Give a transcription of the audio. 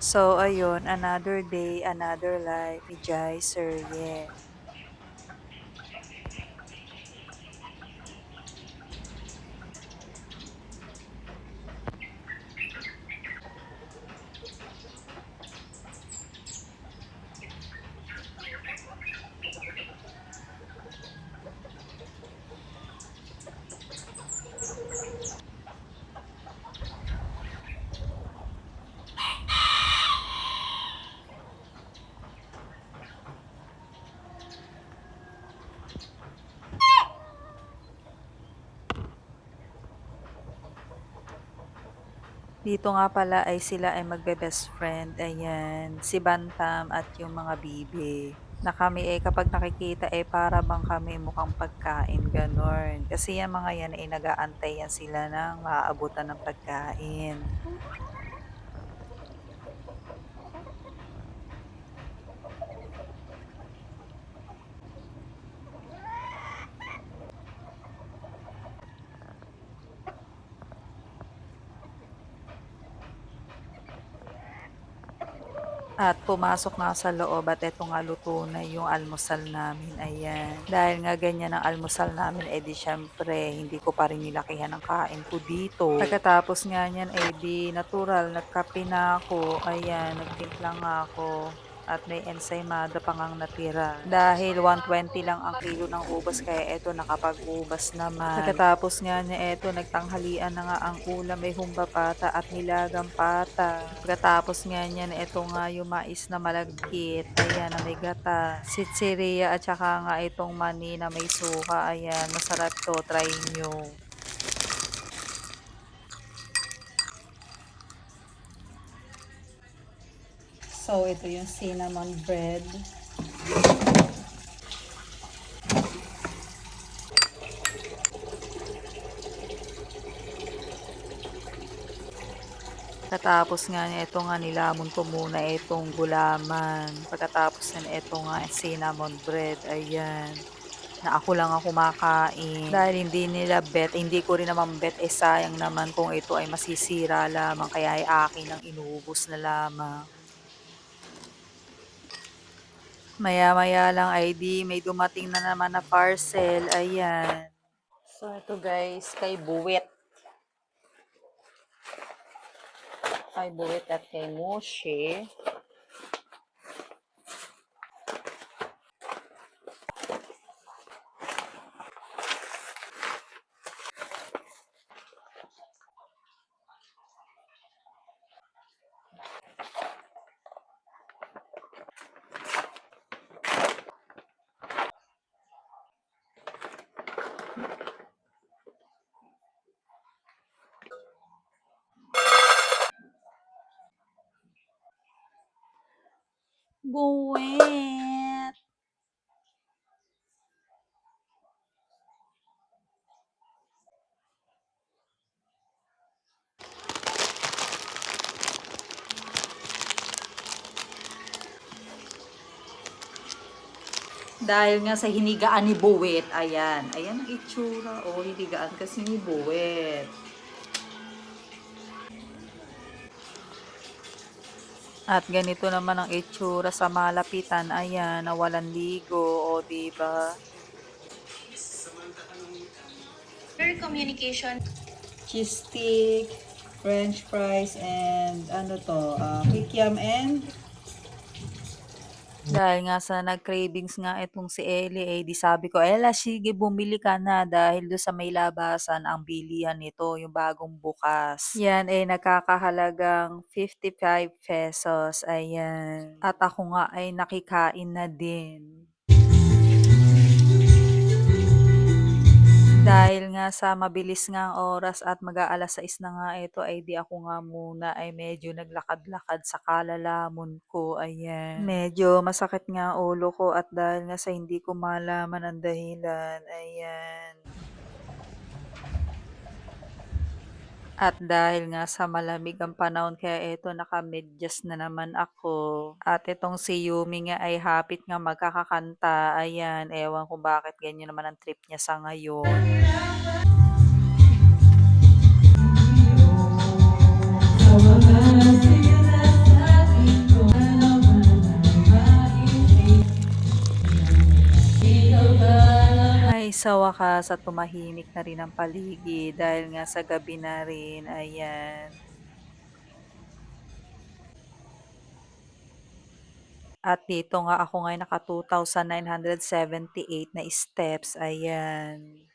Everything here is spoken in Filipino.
So, ayun, another day, another life ni Jai Serye. Dito nga pala ay sila ay magbe-best friend, ayan, si Bantam at yung mga bibe. Na kami eh kapag nakikita eh para bang kami mukhang pagkain, ganon. Kasi yung mga yan ay nag-aantay yan sila ng maaabutan ng pagkain. At pumasok nga sa loob at eto nga luto na yung almusal namin, ayan. Dahil nga ganyan ang almusal namin, edi syempre hindi ko pa rin nilakihan ang kain ko dito. Pagkatapos nga niyan, edi natural, nagkape na ako, ayan, nagtimpla nga ako. At may ensaymada pa ngang natira. Dahil 120 lang ang kilo ng ubas kaya eto nakapag-ubas naman. Pagkatapos nga niya eto nagtanghalian na nga ang ulam may humba pata at nilagang pata. Pagkatapos nga niyan eto nga yung mais na malagkit. Ayan na may gata. Sitsiriya at saka nga itong mani na may suka. Ayan masarap to. Try nyo. So, ito yung cinnamon bread. Pagkatapos nga niya, ito nga nilamon ko muna itong gulaman. Pagkatapos nga ito nga cinnamon bread. Ayan. Na ako lang ang kumakain. Dahil hindi nila bet, hindi ko rin naman bet, eh sayang naman kung ito ay masisira lamang. Kaya ay akin ang inuubos na lamang. Maya-maya lang ay di may dumating na naman na parcel. Ayan. So ito guys, kay Buwet. Kay Buwet at kay Moshi. Buwet! Dahil nga sa hinigaan ni Buwet, ayan. Ayan ang itsura. O, hinigaan kasi ni Buwet. At ganito naman ang itsura sa malapitan. Ayan, na walang ligo. O, diba? Communication. Cheese stick, french fries, and ano to, kikiam and dahil nga sa nag-cravings nga itong si Ellie, eh, di sabi ko, Ella, sige, bumili ka na dahil do sa may labasan ang bilihan nito, yung bagong bukas. Yan, eh, nakakahalagang 55 pesos. Ayan. At ako nga ay nakikain na din. Dahil nga sa mabilis nga ang oras at mag-aalas 6 na nga ito ay di ako nga muna ay medyo naglakad-lakad sa kalalamon ko, ayan. Medyo masakit nga ang ulo ko at dahil nga sa hindi ko malaman ang dahilan, ayan. At dahil nga sa malamig ang panahon kaya eto nakamedyas na naman ako. At itong si Yumi nga ay hapit nga magkakakanta. Ayan, ewan kung bakit ganyan naman ang trip niya sa ngayon. Ay sa wakas at tumahimik na rin ang paligid dahil nga sa gabi na rin, ayan. At dito nga ako ngayon naka 2,978 na steps, ayan.